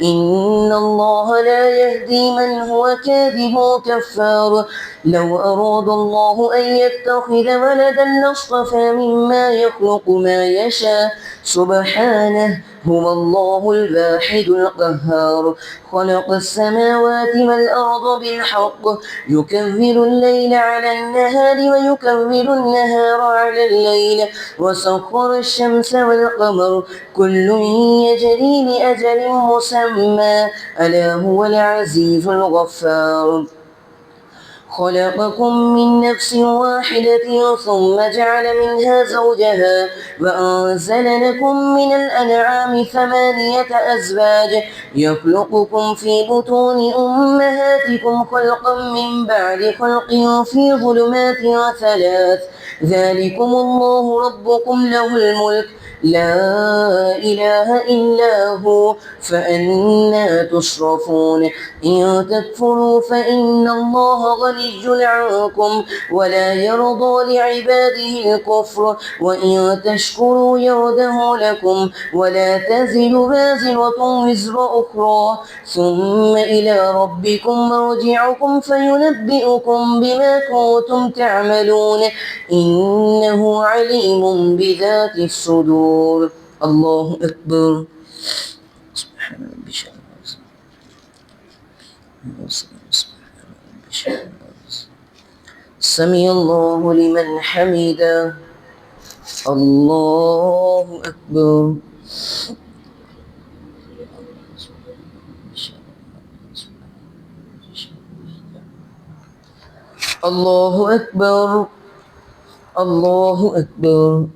إن الله لا يهدي من هو كاذب كفار لو أراد الله أن يتخذ ولدا لاصطفى مما يخلق ما يشاء سبحانه هو الله الواحد القهار خلق السماوات والأرض بالحق يكبر الليل على النهار ويكبر النهار على الليل وسخر الشمس والقمر كل يجري لأجل مسمى ألا هو العزيز الغفار خلقكم من نفس واحدة ثم جعل منها زوجها وأنزل لكم من الأنعام 8 أزواج يخلقكم في بطون أمهاتكم خلقا من بعد خلق في ظلمات 3 ذلكم الله ربكم له الملك لا إله إلا هو فأنا تصرفون إن تكفروا فإن الله غني عنكم ولا يرضى لعباده الكفر وإن تشكروا يرده لكم ولا تزر وازرة وزر أخرى ثم إلى ربكم مرجعكم فينبئكم بما كنتم تعملون إنه عليم بذات الصدور. الله أكبر. سبحان ربي سمع الله لمن حمده. الله أكبر. الله أكبر. الله أكبر.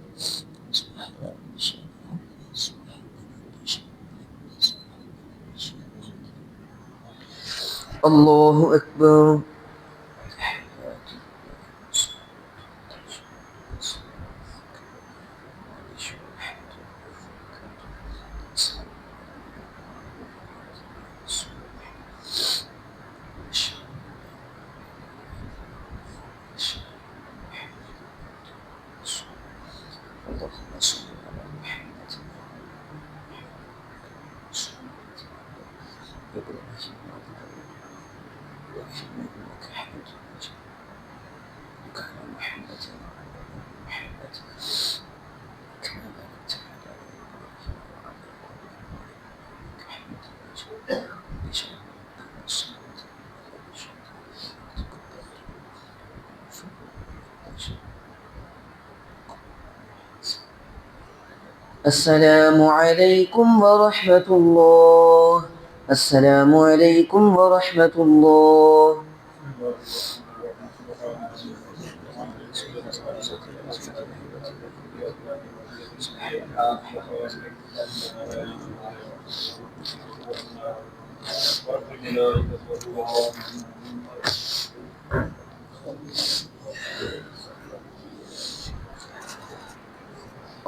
الله أكبر. السلام عليكم ورحمة الله. السلام عليكم ورحمة الله.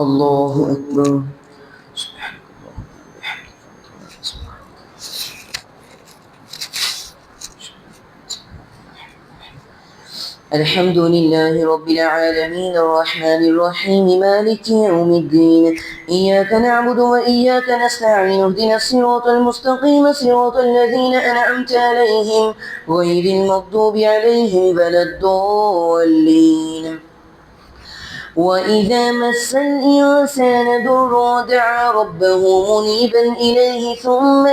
الله أكبر. الحمد لله رب العالمين الرحمن الرحيم مالك يوم الدين إياك نعبد وإياك نستعين اهدنا الصراط المستقيم صراط الذين أنعمت عليهم غير المغضوب عليهم ولا الضالين. وإذا مس الإنسان ضر دعا ربه منيبا إليه ثم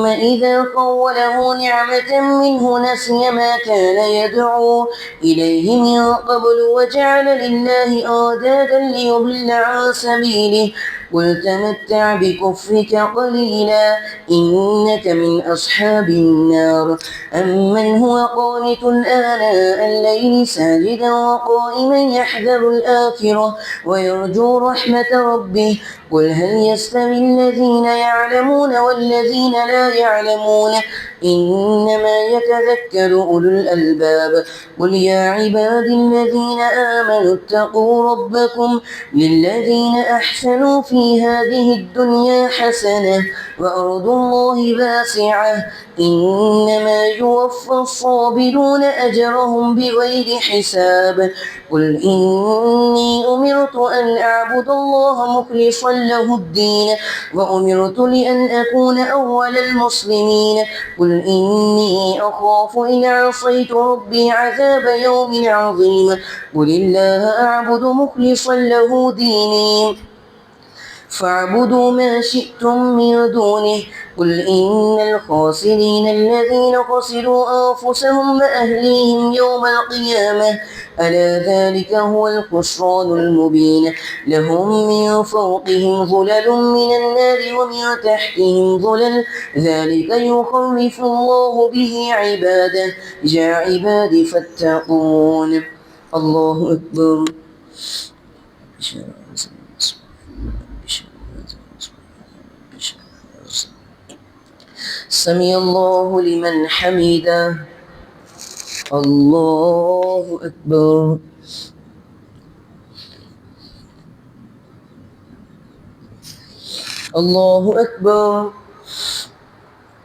إذا خوله نعمة منه نسي ما كان يدعو إليه من قبل وجعل لله أندادا ليضل عن سبيله قل تمتع بكفرك قليلا إنك من أصحاب النار. أمن هو قانت آناء الليل ساجدا وقائما يحذر الآخرة ويرجو رحمة ربه قل هل يستوي الذين يعلمون والذين لا يعلمون إنما يتذكر أولو الألباب. قل يا عبادي الذين آمنوا اتقوا ربكم للذين أحسنوا في هذه الدنيا حسنة وأرض الله واسعة إنما يوفى الصابرون أجرهم بغير حساب. قل إني أمرت أن أعبد الله مخلصا له الدين وأمرت لأن أكون أول المسلمين. قل إني أخاف إن عصيت ربي عذاب يوم عظيم. قل الله أعبد مخلصا له ديني فاعبدوا ما شئتم من دونه. قل إن الخاسرين الذين خسروا أنفسهم وأهليهم يوم القيامة ألا ذلك هو الخسران المبين. لهم من فوقهم ظلل من النار ومن تحتهم ظلل ذلك يخوف الله به عباده يا عبادي فاتقون. الله أكبر. سمع الله لمن حمده. الله أكبر. الله أكبر.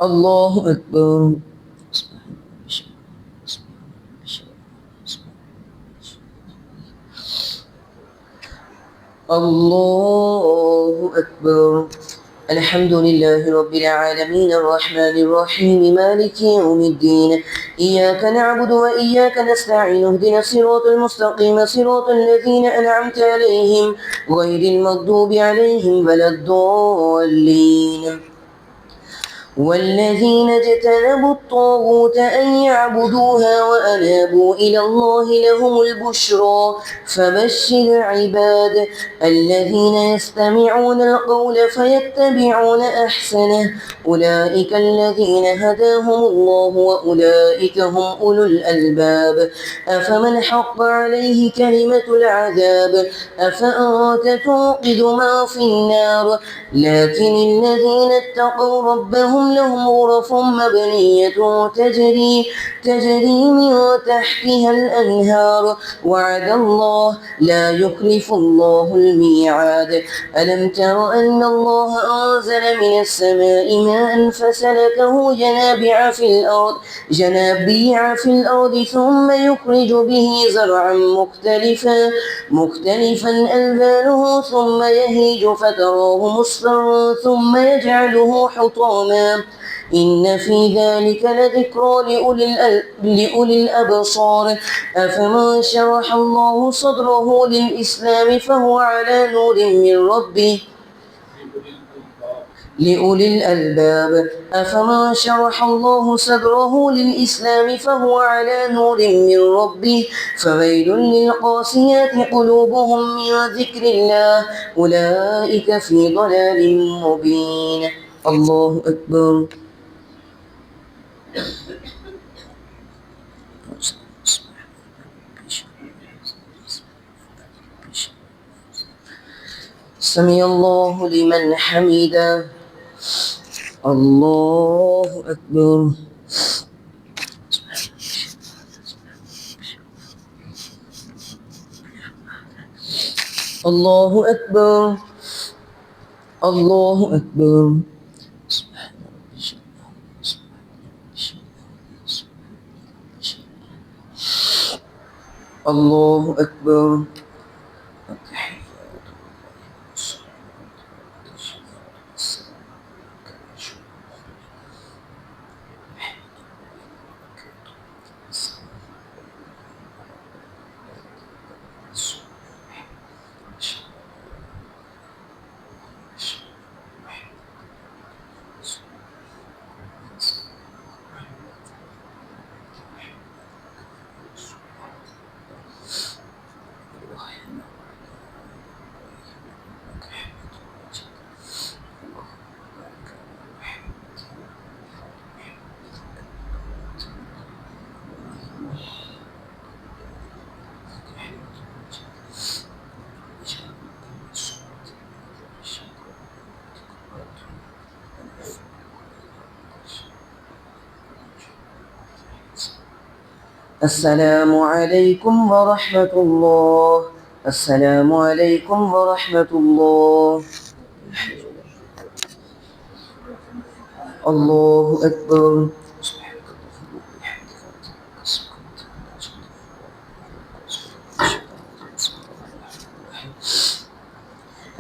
الله أكبر. الله أكبر. الحمد لله رب العالمين الرحمن الرحيم مالك يوم الدين إياك نعبد وإياك نستعين اهدنا الصراط المستقيم صراط الذين أنعمت عليهم غير المغضوب عليهم ولا الضالين. والذين اجتنبوا الطاغوت أن يعبدوها وأنابوا إلى الله لهم البشرى فبشر عباد الذين يستمعون القول فيتبعون أحسنه أولئك الذين هداهم الله وأولئك هم أولو الألباب. أفمن حق عليه كلمة العذاب أفأنت توقد ما في النار لكن الذين اتقوا ربهم لهم غرف مبنية تجري من تحتها الأنهار وعد الله لا يخلف الله الميعاد. ألم تر أن الله أنزل من السماء ماء فسلكه جنابيع في الأرض ثم يخرج به زرعا مختلفا ألوانه ثم يهيج فتراه مصفرا ثم يجعله حطاما إن في ذلك لذكرى لأولي الأبصار. أفمن شرح الله صدره للإسلام فهو على نور من ربه لأولي الألباب. أفمن شرح الله صدره للإسلام فهو على نور من ربه فويل للقاسيات قلوبهم من ذكر الله أولئك في ضلال مبين. الله أكبر. سمع الله لمن حمده. الله أكبر. الله أكبر. الله أكبر. الله أكبر. السلام عليكم ورحمة الله. السلام عليكم ورحمة الله. الله أكبر.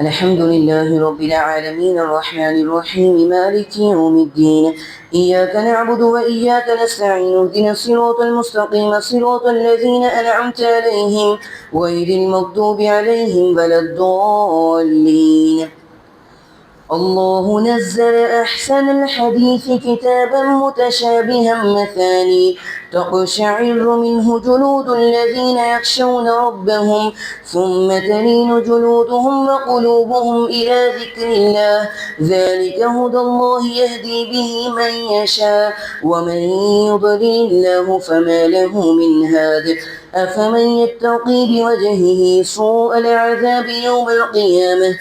الحمد لله رب العالمين الرحمن الرحيم مالك يوم الدين. إياك نعبد وإياك نستعين اهدنا الصراط المستقيم صراط الذين أنعمت عليهم غير المغضوب عليهم ولا الضالين. الله نزل أحسن الحديث كتابا متشابها مثاني تقشعر منه جلود الذين يخشون ربهم ثم تلين جلودهم وقلوبهم إلى ذكر الله ذلك هدى الله يهدي به من يشاء ومن يضلل الله فما له من هاد أفمن يتقي بوجهه سوء العذاب يوم القيامة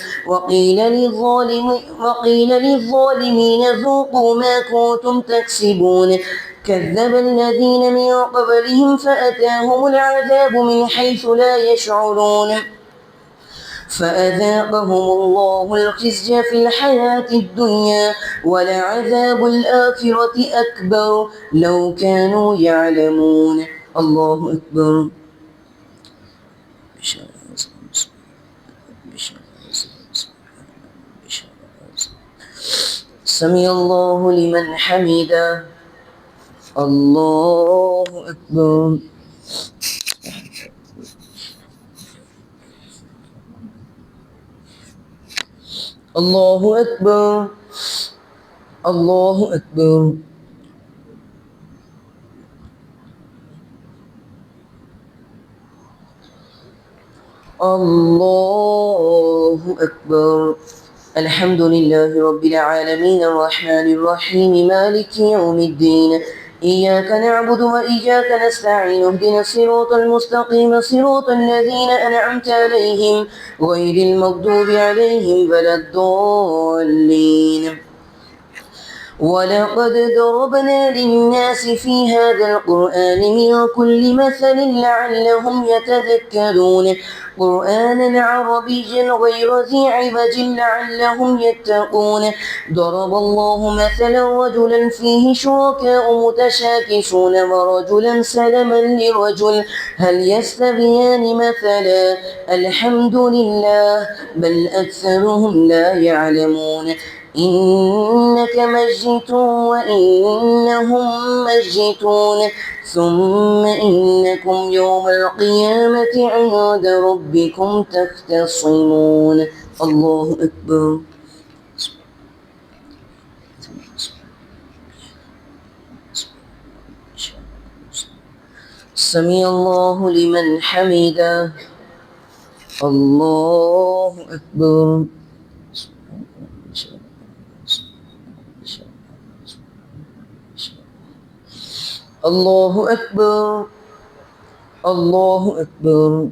وقيل للظالمين ذوقوا ما كنتم تكسبون كذب الذين من قبلهم فأتاهم العذاب من حيث لا يشعرون فأذاقهم الله الخزي في الحياة الدنيا ولعذاب الآخرة أكبر لو كانوا يعلمون. الله أكبر. سمع الله لمن حمده. الله أكبر. الله أكبر. الله أكبر. الله أكبر. الحمد لله رب العالمين الرحمن الرحيم مالك يوم الدين. إياك نعبد وإياك نستعين اهدنا الصراط المستقيم صراط الذين أنعمت عليهم غير المغضوب عليهم ولا الضالين. ولقد ضربنا للناس في هذا القرآن من كل مثل لعلهم يتذكرون قرآنا عربيا غير ذي عوج لعلهم يتقون. ضرب الله مثلا رجلا فيه شركاء متشاكسون ورجلا سلما لرجل هل يستويان مثلا الحمد لله بل أكثرهم لا يعلمون. إنك ميت وإنهم ميتون ثم إنكم يوم القيامة عند ربكم تختصمون. الله أكبر. سمع الله لمن حمده. الله أكبر. الله أكبر. الله أكبر.